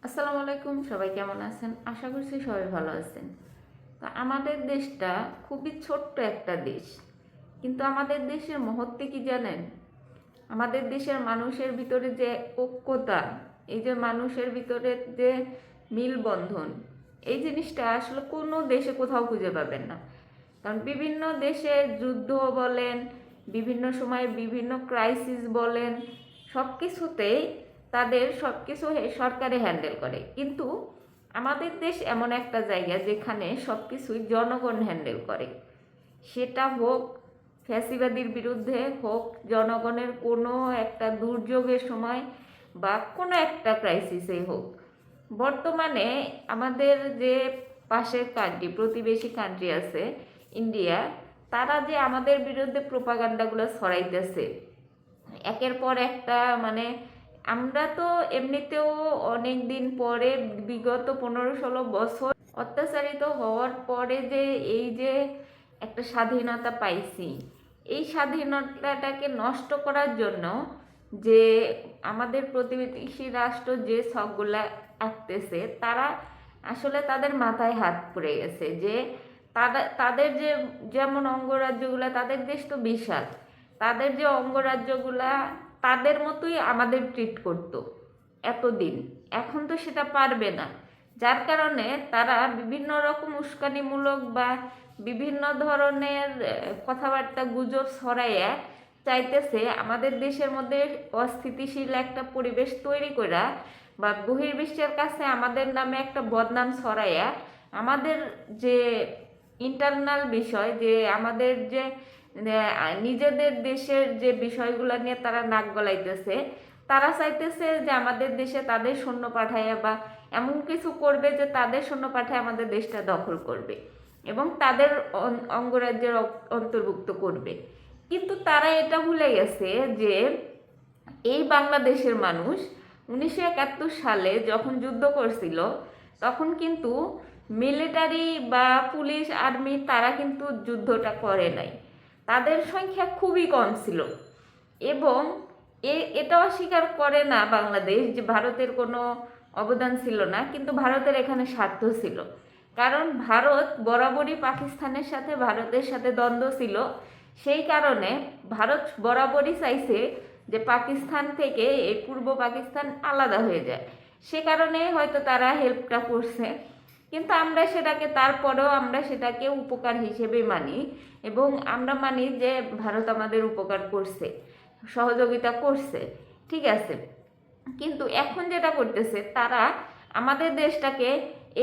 আসসালামু আলাইকুম, সবাই কেমন আছেন? আশা করছি সবাই ভালো আছেন। তো আমাদের দেশটা খুবই ছোট্ট একটা দেশ, কিন্তু আমাদের দেশের মহত্ত্ব কি জানেন? আমাদের দেশের মানুষের ভিতরে যে ঐক্যতা, এই যে মানুষের ভিতরে যে মিলবন্ধন, এই জিনিসটা আসলে কোনো দেশে কোথাও খুঁজে পাবেন না। কারণ বিভিন্ন দেশে যুদ্ধ বলেন, বিভিন্ন সময় বিভিন্ন ক্রাইসিস বলেন, সব কিছুতেই তাদের সব কিছু সরকারে হ্যান্ডেল করে, কিন্তু আমাদের দেশ এমন একটা জায়গা যেখানে সব কিছুই জনগণ হ্যান্ডেল করে। সেটা হোক ফ্যাসিবাদীর বিরুদ্ধে, হোক জনগণের কোনো একটা দুর্যোগের সময়, বা কোনো একটা ক্রাইসিসে হোক। বর্তমানে আমাদের যে পাশের কান্ট্রি, প্রতিবেশী কান্ট্রি আছে ইন্ডিয়া, তারা যে আমাদের বিরুদ্ধে প্রোপাগান্ডাগুলো ছড়াইতেছে একের পর একটা, মানে আমরা তো এমনিতেও অনেক দিন পরে, বিগত 15-16 বছর অত্যাচারিত হওয়ার পরে যে এই যে একটা স্বাধীনতা পাইছি, এই স্বাধীনতাটাকে নষ্ট করার জন্য যে আমাদের প্রতিবেশী রাষ্ট্র যে ছকগুলা আঁকতেছে, তারা আসলে তাদের মাথায় হাত পড়ে গেছে যে তাদের যে যেমন অঙ্গরাজ্যগুলা, তাদের দেশ তো বিশাল, তাদের যে অঙ্গরাজ্যগুলা তাদের মতোই আমাদের ট্রিট করতো এতদিন। এখন তো সেটা পারবে না, যার কারণে তারা বিভিন্ন রকম উস্কানিমূলক বা বিভিন্ন ধরনের কথাবার্তা, গুজব ছড়াইয়া চাইতেছে আমাদের দেশের মধ্যে অস্থিতিশীল একটা পরিবেশ তৈরি করা, বা বহির্বিশ্বের কাছে আমাদের নামে একটা বদনাম ছড়াইয়া আমাদের যে ইন্টারনাল বিষয়, যে আমাদের যে নিজেদের দেশের যে বিষয়গুলো নিয়ে তারা নাক গলাইতেছে, তারা চাইতেছে যে আমাদের দেশে তাদের সৈন্য পাঠাইয়া বা এমন কিছু করবে যে তাদের সৈন্য পাঠায় আমাদের দেশটা দখল করবে এবং তাদের অঙ্গরাজ্যের অন্তর্ভুক্ত করবে। কিন্তু তারা এটা ভুলে গেছে যে এই বাংলাদেশের মানুষ 1971 সালে যখন যুদ্ধ করছিল, তখন কিন্তু মিলিটারি বা পুলিশ আর্মি তারা কিন্তু যুদ্ধটা করে নাই। তাদের সংখ্যা খুবই কম ছিল, এবং এটাও স্বীকার করে না বাংলাদেশ যে ভারতের কোনো অবদান ছিল না, কিন্তু ভারতের এখানে স্বার্থ ছিল। কারণ ভারত বরাবরই পাকিস্তানের সাথে, ভারতের সাথে দ্বন্দ্ব ছিল। সেই কারণে ভারত বরাবরই চাইছে যে পাকিস্তান থেকে এই পূর্ব পাকিস্তান আলাদা হয়ে যায়। সে কারণে হয়তো তারা হেল্পটা করছে, কিন্তু আমরা সেটাকে, তারপরেও আমরা সেটাকে উপকার হিসেবে মানি, এবং আমরা মানি যে ভারত আমাদের উপকার করছে, সহযোগিতা করছে, ঠিক আছে। কিন্তু এখন যেটা করতেছে, তারা আমাদের দেশটাকে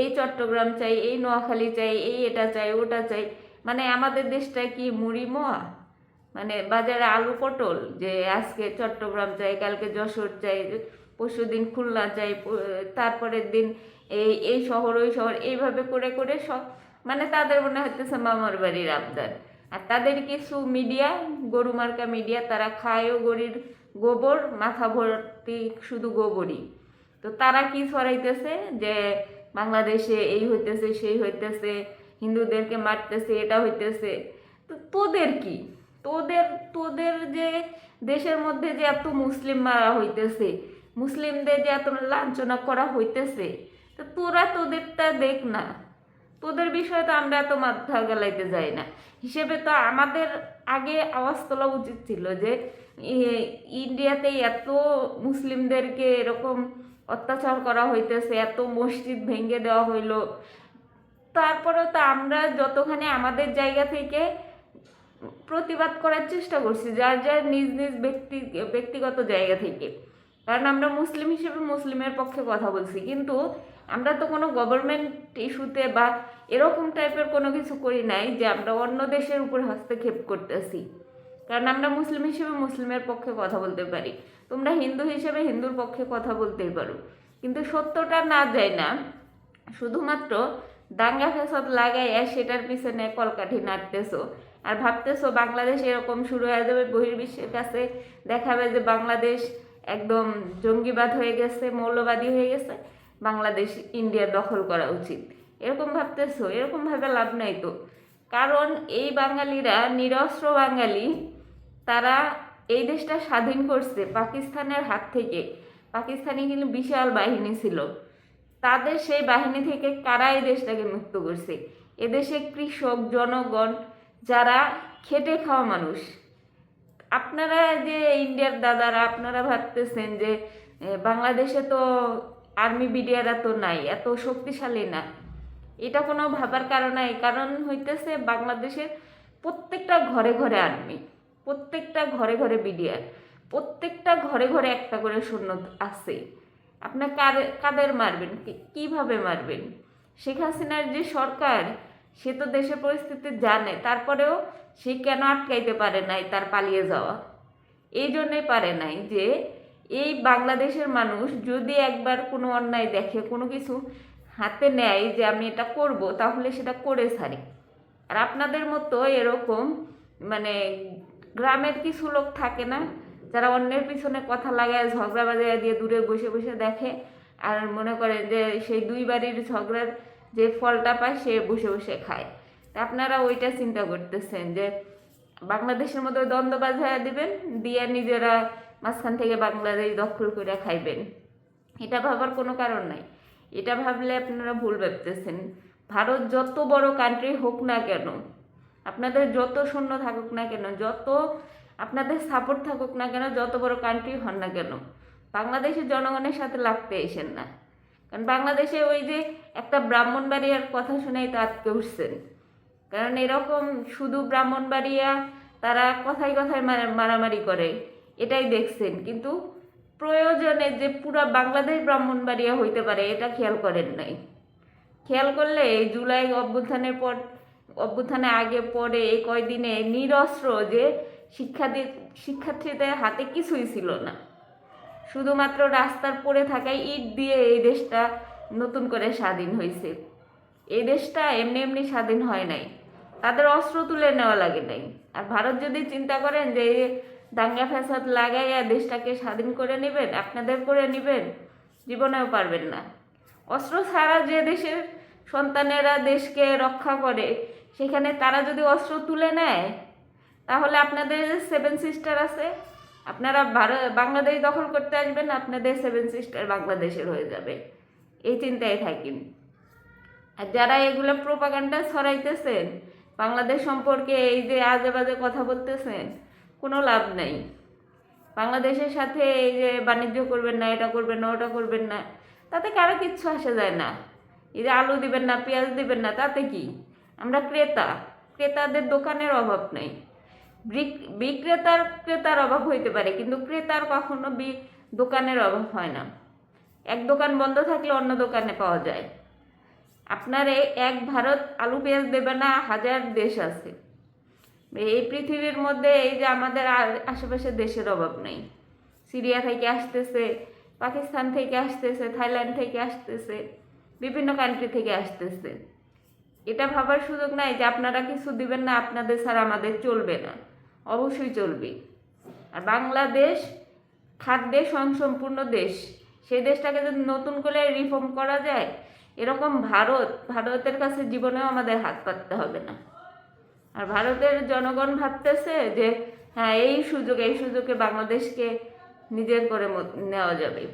এই চট্টগ্রাম চাই, এই নোয়াখালী চাই, এই এটা চাই, ওটা চাই, মানে আমাদের দেশটা কি মুড়ি মোয়া, মানে বাজারে আলু পটল, যে আজকে চট্টগ্রাম চাই, কালকে যশোর চাই, পরশু দিন খুলনা চাই, তারপরের দিন এই এই শহর ওই শহর, এইভাবে করে করে সব, মানে তাদের মনে হচ্ছে মামার বাড়ির আবদার। আর তাদের কিছু মিডিয়া, গরু মার্কা মিডিয়া, তারা খায়ও গরির গোবর, মাথা ভর্তি শুধু গোবরই। তো তারা কি ছড়াইতেছে যে বাংলাদেশে এই হইতেছে, সেই হইতেছে, হিন্দুদেরকে মারতেছে, এটা হইতেছে। তো তোদের কি, তোদের তোদের যে দেশের মধ্যে যে এত মুসলিম মারা হইতেছে, মুসলিমদের যে এত লাঞ্ছনা করা হইতেছে, তো তোরা তোদেরটা দেখ না। তোদের বিষয়ে তো আমরা এত মাথা গেলাইতে যাই না। হিসেবে তো আমাদের আগে আওয়াজ তোলা উচিত ছিল যে ইন্ডিয়াতে এত মুসলিমদেরকে এরকম অত্যাচার করা হইতেছে, এত মসজিদ ভেঙে দেওয়া হইলো, তারপরে তো আমরা যতখানি আমাদের জায়গা থেকে প্রতিবাদ করার চেষ্টা করছি, যার যার নিজ নিজ ব্যক্তিগত জায়গা থেকে। কারণ আমরা মুসলিম হিসেবে মুসলিমের পক্ষে কথা বলছি, কিন্তু আমরা তো কোনো গভর্নমেন্ট ইস্যুতে বা এরকম টাইপের কোনো কিছু করি নাই যে আমরা অন্য দেশের উপর হস্তক্ষেপ করতেছি। কারণ আমরা মুসলিম হিসেবে মুসলিমের পক্ষে কথা বলতে পারি, তোমরা হিন্দু হিসেবে হিন্দুর পক্ষে কথা বলতেই পারো, কিন্তু সত্যটা না যায় না, শুধুমাত্র দাঙ্গা ফ্যাসাদ লাগাইয়া সেটার পিছনে কলকাঠি নাড়তেছো, আর ভাবতেছো বাংলাদেশ এরকম শুরু হয়ে যাবে, বহির্বিশ্বের কাছে দেখাবে যে বাংলাদেশ একদম জঙ্গিবাদ হয়ে গেছে, মৌলবাদী হয়ে গেছে, বাংলাদেশ ইন্ডিয়া দখল করা উচিত, এরকম ভাবতেছো। এরকম ভাবে লাভ নাই তো। কারণ এই বাঙালিরা নিরস্ত্র বাঙালি, তারা এই দেশটা স্বাধীন করছে পাকিস্তানের হাত থেকে। পাকিস্তানি কিন্তু বিশাল বাহিনী ছিল, তাদের সেই বাহিনী থেকে কারা এই দেশটাকে মুক্ত করছে? এদেশে কৃষক, জনগণ, যারা খেটে খাওয়া মানুষ। আপনারা যে ইন্ডিয়ার দাদারা, আপনারা ভাবতেছেন যে বাংলাদেশে তো আর্মি বিডিআররা তো নাই, এত শক্তিশালী না। এটা কোনো ভাবার কারণ নাই। কারণ হইতেছে বাংলাদেশের প্রত্যেকটা ঘরে ঘরে আর্মি, প্রত্যেকটা ঘরে ঘরে বিডিআর, প্রত্যেকটা ঘরে ঘরে একটা করে সৈন্য আছে। আপনার কাদের মারবেন, কিভাবে মারবেন? শেখ হাসিনার যে সরকার, সে তো দেশের পরিস্থিতি জানে, তারপরেও সে কেন আটকাইতে পারে নাই তার পালিয়ে যাওয়া? এই জন্যই পারে নাই যে এই বাংলাদেশের মানুষ যদি একবার কোনো অন্যায় দেখে, কোনো কিছু হাতে নেয় যে আমি এটা করব, তাহলে সেটা করে ছাড়ে। আর আপনাদের মতো এরকম মানে গ্রামের কিছু লোক থাকে না, যারা অন্যের পিছনে কথা লাগায়, ঝগড়া বাজায় দিয়ে দূরে বসে বসে দেখে, আর মনে করে যে সেই দুই বাড়ির ঝগড়ার যে ফলটা পায় সে বসে বসে খায়। তা আপনারা ওইটা চিন্তা করতেছেন যে বাংলাদেশের মতো দ্বন্দ্ব বাজায় দিবেন, দিয়ে নিজেরা মাঝখান থেকে বাংলাদেশ দখল করে খাইবেন। এটা ভাবার কোনো কারণ নাই। এটা ভাবলে আপনারা ভুল ভাবতেছেন। ভারত যত বড় কান্ট্রি হোক না কেন, আপনাদের যত সৈন্য থাকুক না কেন, যত আপনাদের সাপোর্ট থাকুক না কেন, যত বড় কান্ট্রি হন না কেন, বাংলাদেশের জনগণের সাথে লাগতে এসেন না। কারণ বাংলাদেশে ওই যে একটা ব্রাহ্মণবাড়িয়ার কথা শুনেই তো আটকে উঠছেন। কারণ এরকম শুধু ব্রাহ্মণবাড়িয়া তারা কথায় কথায় মারামারি করে, এটাই দেখছেন। কিন্তু প্রয়োজনে যে পুরা বাংলাদেশ ব্রাহ্মণবাড়িয়া হইতে পারে এটা খেয়াল করেন নাই। খেয়াল করলে এই জুলাই অভ্যুত্থানে আগে পরে এই কয়দিনে নিরস্ত্র যে শিক্ষার্থীদের হাতে কিছুই ছিল না, শুধুমাত্র রাস্তার পড়ে থাকায় ইট দিয়ে এই দেশটা নতুন করে স্বাধীন হয়েছে। এই দেশটা এমনি এমনি স্বাধীন হয় নাই, তাদের অস্ত্র তুলে নেওয়া লাগে নাই। আর ভারত যদি চিন্তা করেন যে দাঙ্গা ফ্যাসাদ লাগাইয়া দেশটাকে স্বাধীন করে নেবেন, আপনাদের করে নেবেন, জীবনেও পারবেন না। অস্ত্র ছাড়া যে দেশের সন্তানেরা দেশকে রক্ষা করে, সেখানে তারা যদি অস্ত্র তুলে নেয়, তাহলে আপনাদের যে 7 সিস্টার আছে, আপনারা বাংলাদেশ দখল করতে আসবেন, আপনাদের 7 সিস্টার বাংলাদেশের হয়ে যাবে। এই চিন্তায় থাকেন। আর যারা এগুলো প্রোপাগান্ডা ছড়াইতেছেন বাংলাদেশ সম্পর্কে, এই যে আজে বাজে কথা বলতেছেন, কোনো লাভ নাই। বাংলাদেশের সাথে এই যে বাণিজ্য করবেন না, এটা করবেন না, ওটা করবেন না, তাতে কারো কিচ্ছু আসে যায় না। এই যে আলু দিবেন না, পেঁয়াজ দিবেন না, তাতে কি? আমরা ক্রেতাদের দোকানের অভাব নেই। ক্রেতার অভাব হইতে পারে, কিন্তু ক্রেতার কখনো দোকানের অভাব হয় না। এক দোকান বন্ধ থাকলে অন্য দোকানে পাওয়া যায়। আপনার এক ভারত আলু পেঁয়াজ দেবে না, হাজার দেশ আছে এই পৃথিবীর মধ্যে। এই যে আমাদের আশেপাশে দেশের অভাব নেই। সিরিয়া থেকে আসতেছে, পাকিস্তান থেকে আসতেছে, থাইল্যান্ড থেকে আসতেছে, বিভিন্ন কান্ট্রি থেকে আসতেছে। এটা ভাবার সুযোগ নাই যে আপনারা কিছু দিবেন না, আপনাদের ছাড়া আমাদের চলবে না। অবশ্যই চলবে। আর বাংলাদেশ খাদ্যে স্বয়ংসম্পূর্ণ দেশ, সেই দেশটাকে যদি নতুন করে রিফর্ম করা যায়, এরকম ভারতের কাছে জীবনেও আমাদের হাত পাততে হবে না। আর ভারতের জনগণ ভাবতেছে যে হ্যাঁ, এই সুযোগে বাংলাদেশকে নিজের করে নেওয়া যাবে।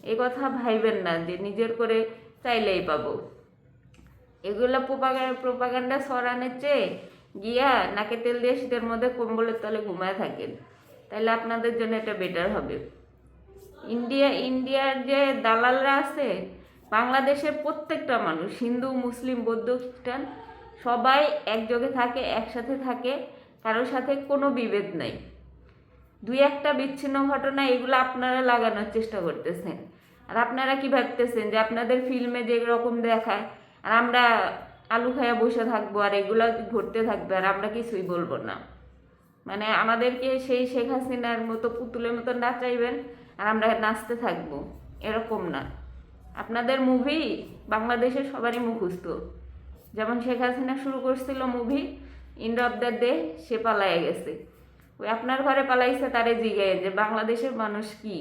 এই কথা ভাইবেন না যে নিজের করে চাইলেই পাবো। এগুলো প্রোপাগান্ডা ছড়ানোর চেয়ে গিয়া নাকে তেল দিয়ে শীতের মধ্যে কম্বলের তলে ঘুমায় থাকেন, তাহলে আপনাদের জন্য এটা বেটার হবে। ইন্ডিয়ার যে দালালরা আছে, বাংলাদেশের প্রত্যেকটা মানুষ, হিন্দু, মুসলিম, বৌদ্ধ, খ্রিস্টান, সবাই একযোগে থাকে, একসাথে থাকে, কারোর সাথে কোনো বিভেদ নাই। দুই একটা বিচ্ছিন্ন ঘটনা এগুলো আপনারা লাগানোর চেষ্টা করতেছেন। আর আপনারা কি ভাবতেছেন যে আপনাদের ফিল্মে যে রকম দেখায় আর আমরা আলু খাইয়া বসে থাকবো আর এগুলো ঘটতে থাকবে আর আমরা কিছুই বলবো না? মানে আমাদেরকে সেই শেখ হাসিনার মতো পুতুলের মতো নাচাইবেন আর আমরা নাচতে থাকবো, এরকম না। আপনাদের মুভি বাংলাদেশের সবারই মুখস্থ। যেমন শেখ হাসিনা শুরু করছিল movie end of the day, সে পালাইয়া গেছে। ওই আপনার ঘরে পালাইছে, তারে জিগায় যে বাংলাদেশের মানুষ কি,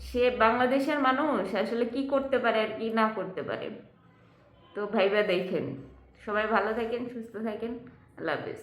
সে বাংলাদেশের মানুষ আসলে কি করতে পারে আর কি না করতে পারে। তো ভাইবা দেখেন। সবাই ভালো থাকেন, সুস্থ থাকেন। আল্লাহ হাফেজ।